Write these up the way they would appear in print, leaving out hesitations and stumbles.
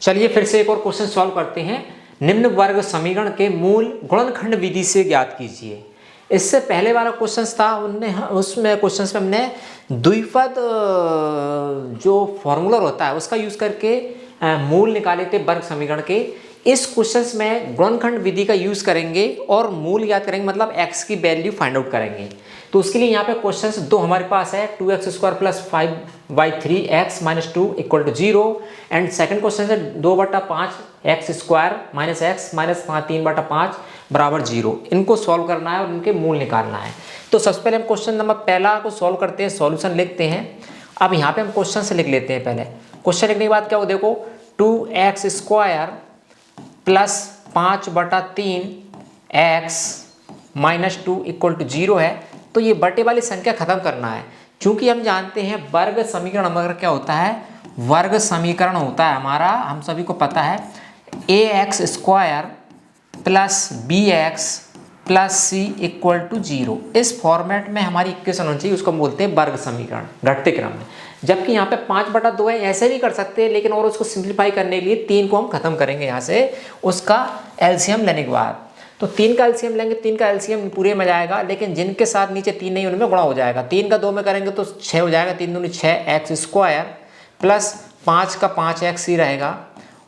चलिए फिर से एक और क्वेश्चन सॉल्व करते हैं। निम्न वर्ग समीकरण के मूल गुणनखंड विधि से ज्ञात कीजिए। इससे पहले वाला क्वेश्चन था उसमें क्वेश्चन में हमने द्विपद जो फॉर्मूला होता है उसका यूज करके मूल निकाले थे वर्ग समीकरण के। इस क्वेश्चन में गुणनखंड विधि का यूज करेंगे और मूल याद करेंगे, मतलब x की वैल्यू फाइंड आउट करेंगे। तो उसके लिए यहाँ पे क्वेश्चन दो हमारे पास है, 2x² plus 5/3x minus 2 equal to 0 and second question है 2/5x² माइनस x माइनस 3/5 बराबर 0। इनको सॉल्व करना है और इनके मूल निकालना है। तो सबसे पहले हम क्वेश्चन नंबर पहला को सॉल्व करते हैं, सॉल्यूशन लिखते हैं। अब यहाँ पे हम क्वेश्चन से लिख लेते हैं। पहले क्वेश्चन लिखने के बाद क्या हो, देखो 2x² plus 5/3x minus 2 equal to 0 है। तो ये बटे वाली संख्या खत्म करना है, क्योंकि हम जानते हैं वर्ग समीकरण हमारा क्या होता है, वर्ग समीकरण होता है हमारा, हम सभी को पता है ax² plus bx plus c equal to 0। इस फॉर्मेट में हमारी इक्वेशन होनी चाहिए, उसको हम बोलते हैं वर्ग समीकरण घटते क्रम में। जबकि यहाँ पे 5/2 है, ऐसे भी कर सकते हैं, लेकिन और उसको सिंप्लीफाई करने के लिए 3 को हम खत्म करेंगे यहाँ से उसका एलसीएम लेने के बाद। तो 3 का एलसीएम लेंगे, 3 का एलसीएम पूरे में जाएगा, लेकिन जिनके साथ नीचे 3 नहीं उनमें गुणा हो जाएगा। 3 का 2 में करेंगे तो 6 हो जाएगा, 3 दूनी 6x² प्लस 5 का 5x ही रहेगा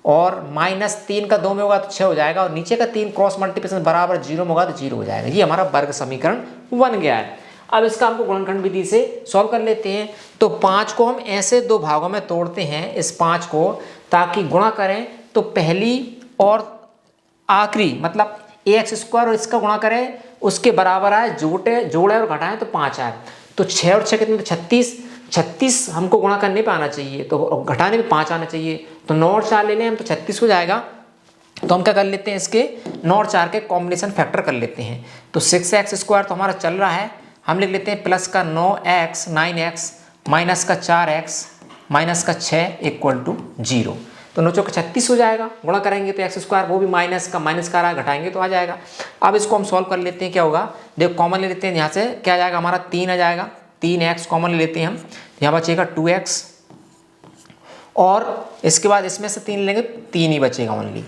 और माइनस 3 का 2 में होगा तो 6 हो जाएगा और नीचे का 3 क्रॉस मल्टीप्लिकेशन बराबर 0 में होगा तो 0 हो जाएगा। ये हमारा वर्ग समीकरण बन गया है। अब इसका हमको गुणनखंड विधि से सॉल्व कर लेते हैं। तो 5 को हम ऐसे दो भागों में तोड़ते हैं, इस 5 को, ताकि गुणा करें तो पहली और आखिरी मतलब ax² और इसका गुणा करें उसके बराबर आए, जोड़े और घटाएं तो 5 आए। तो 6 और 6 कितने, 36 हमको गुणा करने पे आना चाहिए, तो घटाने पे 5 आना चाहिए। तो 9 और 4 ले लें हम तो 36 हो जाएगा। तो हम क्या कर लेते हैं, इसके 9 और 4 के कॉम्बिनेशन फैक्टर कर लेते हैं। तो 6x² तो हमारा चल रहा है, हम लिख लेते हैं प्लस का 9x माइनस का 4x माइनस का 6 इक्वल टू 0। तो 9 चौके 36 हो जाएगा, गुणा करेंगे तो x² वो भी माइनस का आ रहा है, घटाएंगे तो आ जाएगा। अब इसको हम सॉल्व कर लेते हैं, क्या होगा देखो, कॉमन ले लेते हैं, यहाँ से क्या आ जाएगा हमारा 3 आ जाएगा, 3x कॉमन ले लेते हैं हम, यहाँ बचेगा 2x और इसके बाद इसमें से 3 लेंगे 3 ही बचेगा ओनली,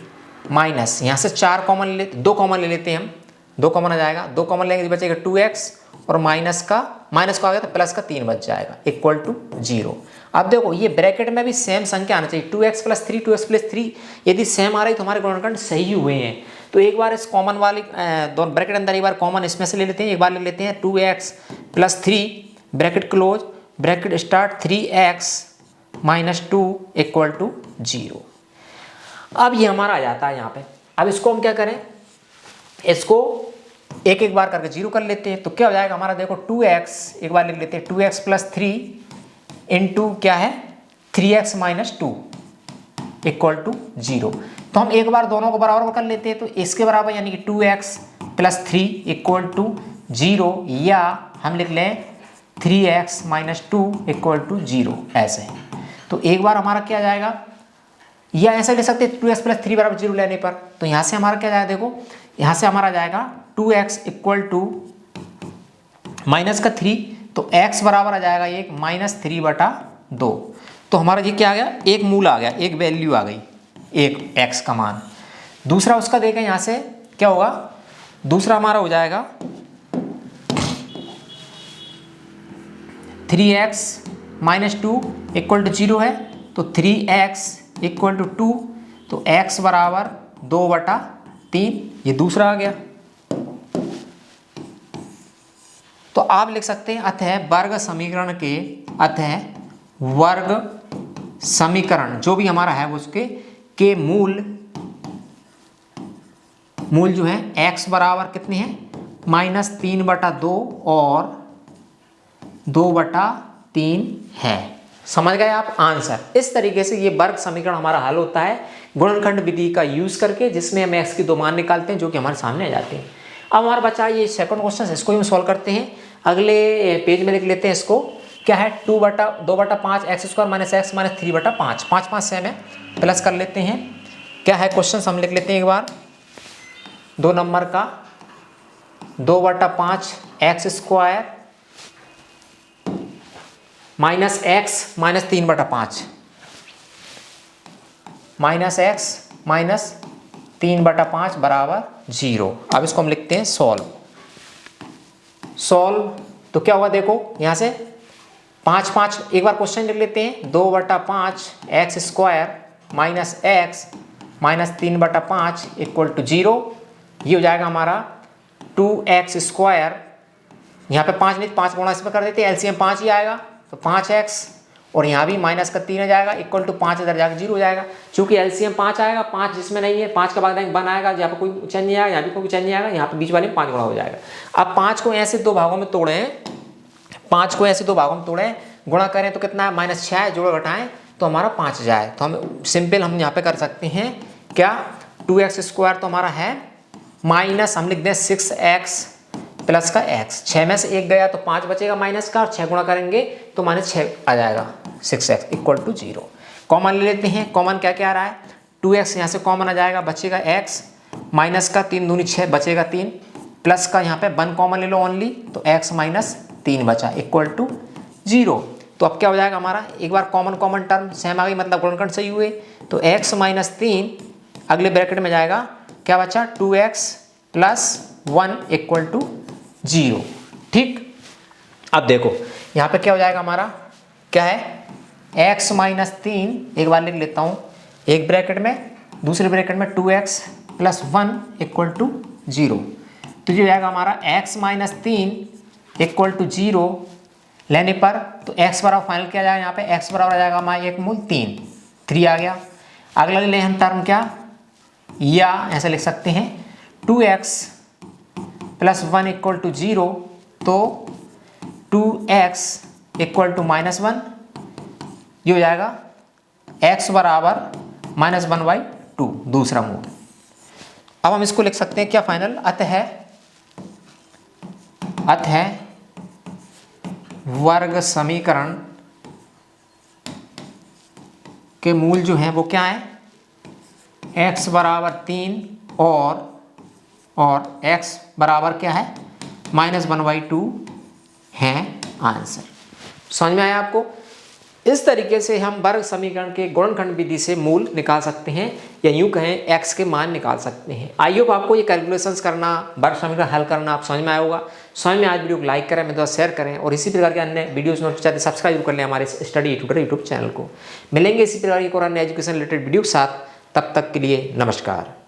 माइनस यहाँ से 4 कॉमन ले, 2 कॉमन ले लेते हैं हम, 2 कॉमन आ जाएगा, 2 कॉमन लेंगे तो बचेगा 2x और माइनस को आ गया तो प्लस का 3 बच जाएगा इक्वल टू 0। अब देखो ये ब्रैकेट में भी सेम संख्या आना चाहिए, 2x प्लस 3 यदि सेम आ रही तो हमारे गुणनखंड सही हुए हैं। तो एक बार इस कॉमन वाली दोनों ब्रैकेट अंदर एक बार कॉमन इसमें से ले लेते हैं, एक बार ले लेते हैं 2x plus 3 bracket close bracket start 3x minus 2 equal to 0। अब ये हमारा आ जाता है यहाँ पे। अब इसको हम क्या करें, इसको एक एक बार करके 0 कर लेते हैं। तो क्या हो जाएगा हमारा, देखो 2x एक बार लिख लेते हैं, 2x प्लस 3 इंटू क्या है 3x माइनस 2 इक्वल टू 0। तो हम एक बार दोनों को बराबर कर लेते हैं, तो इसके बराबर यानी कि 2x प्लस 3 इक्वल टू 0, या हम लिख लें 3x माइनस 2 इक्वल टू 0 ऐसे। तो एक बार हमारा क्या जाएगा, या ऐसा ले सकते हैं 2x प्लस 3 बराबर 0 लेने पर। तो यहाँ से हमारा क्या जाएगा, देखो यहाँ से हमारा जाएगा 2x इक्वल टू माइनस का 3, तो x बराबर आ जाएगा 1 माइनस 3/2। तो हमारा ये क्या आ गया, एक मूल आ गया, एक वैल्यू आ गई, एक x का मान। दूसरा उसका देखें, यहाँ से क्या होगा, दूसरा हमारा हो जाएगा 3x माइनस 2 इक्वल टू 0 है, तो 3x इक्वल टू 2, तो x बराबर 2/3, ये दूसरा आ गया। तो आप लिख सकते हैं अतः वर्ग समीकरण के, अतः वर्ग समीकरण जो भी हमारा है उसके के मूल जो है x बराबर कितने हैं, -3/2 और 2/3 है। समझ गए आप आंसर। इस तरीके से ये वर्ग समीकरण हमारा हल होता है गुणनखंड विधि का यूज करके, जिसमें हम x की 2 मान निकालते हैं जो कि हमारे सामने आ जाते हैं। अब हमारा बच्चा ये सेकंड क्वेश्चन है, इसको हम सॉल्व करते हैं। अगले पेज में लिख लेते हैं इसको, क्या है 2/5 x² minus x minus 3/5, 5 same है, प्लस कर लेते हैं। क्या है क्वेश्चन हम लिख लेते हैं एक बार, 2 नंबर का 2/5 x² minus x minus 3/5 minus x minus 3/5 बराबर 0। अब इसको हम लिखते हैं सॉल्व। तो क्या होगा देखो यहाँ से 5 एक बार क्वेश्चन लिख लेते हैं। 2/5 x square minus x minus 3/5 equal to 0। ये हो जाएगा हमारा 2x स्क्वायर, यहाँ पे 5 नहीं 5 गुणा इसमें कर देते हैं, एलसीएम 5 ही आएगा तो 5x और यहाँ भी माइनस का 3 हो जाएगा इक्वल टू 5 इधर जाकर 0 हो जाएगा। चूंकि एलसीएम 5 आएगा, 5 जिसमें नहीं है 5 का बाद 1 आएगा, यहाँ पे कोई चेंज नहीं आएगा, यहाँ भी कोई चेंज नहीं आएगा, यहाँ पे बीच वाले में 5 गुणा हो जाएगा। अब 5 को ऐसे दो भागों में तोड़े, 5 को ऐसे दो भागों में तोड़े, गुणा करें तो कितना है -6 है, जोड़ घटाएं तो हमारा 5 जाए। तो हम सिंपल हम यहाँ पे कर सकते हैं क्या, 2x स्क्वायर तो हमारा है माइनस हम लिख दें 6x प्लस का x, 6 में से 1 गया तो 5 बचेगा माइनस का, और 6 गुणा करेंगे तो -6 आ जाएगा 6x इक्वल टू 0। कॉमन ले लेते हैं, कॉमन क्या क्या आ रहा है 2x यहाँ से कॉमन आ जाएगा, बचेगा x माइनस का 3 दूनी 6 बचेगा 3 प्लस का यहाँ पे 1 कॉमन ले लो ओनली तो x माइनस 3 बचा इक्वल टू 0। तो अब क्या हो जाएगा हमारा, एक बार कॉमन टर्म सेम आ गई मतलब गुणनखंड सही हुए, तो x माइनस 3 अगले ब्रैकेट में जाएगा, क्या बचा 2x प्लस 1 इक्वल टू 0। ठीक, अब देखो यहाँ पे क्या हो जाएगा हमारा, क्या है x माइनस 3, एक बार लिख लेता हूँ एक ब्रैकेट में, दूसरे ब्रैकेट में 2x प्लस 1 इक्वल टू 0। तो ये हो जाएगा हमारा x माइनस 3 इक्वल टू 0 लेने पर तो x बराबर फाइनल किया जाएगा, यहाँ पे x बराबर आ जाएगा हमारा 1 मूल 3 आ गया। अगला ले हम टर्म क्या, या ऐसे लिख सकते हैं 2x प्लस 1 इक्वल टू 0, तो 2x इक्वल टू -1, ये हो जाएगा x बराबर -1/2 दूसरा मूल। अब हम इसको लिख सकते हैं क्या फाइनल, अतः वर्ग समीकरण के मूल जो हैं वो क्या है, x बराबर 3 और x बराबर क्या है -1/2 है आंसर। समझ में आया आपको? इस तरीके से हम वर्ग समीकरण के गुणनखंड विधि से मूल निकाल सकते हैं, या यूं कहें x के मान निकाल सकते हैं। आई होप आपको ये कैलकुलेशंस करना, वर्ग समीकरण हल करना आप समझ में आया होगा। समझ में आज वीडियो को लाइक करें, मेरे द्वारा शेयर करें, और इसी प्रकार के अन्य वीडियोस नोट चाहते सब्सक्राइब कर लें हमारे स्टडी ट्यूटर यूट्यूब चैनल को। मिलेंगे इसी प्रकार की और अन्य एजुकेशन रिलेटेड वीडियो के साथ, तब तक के लिए नमस्कार।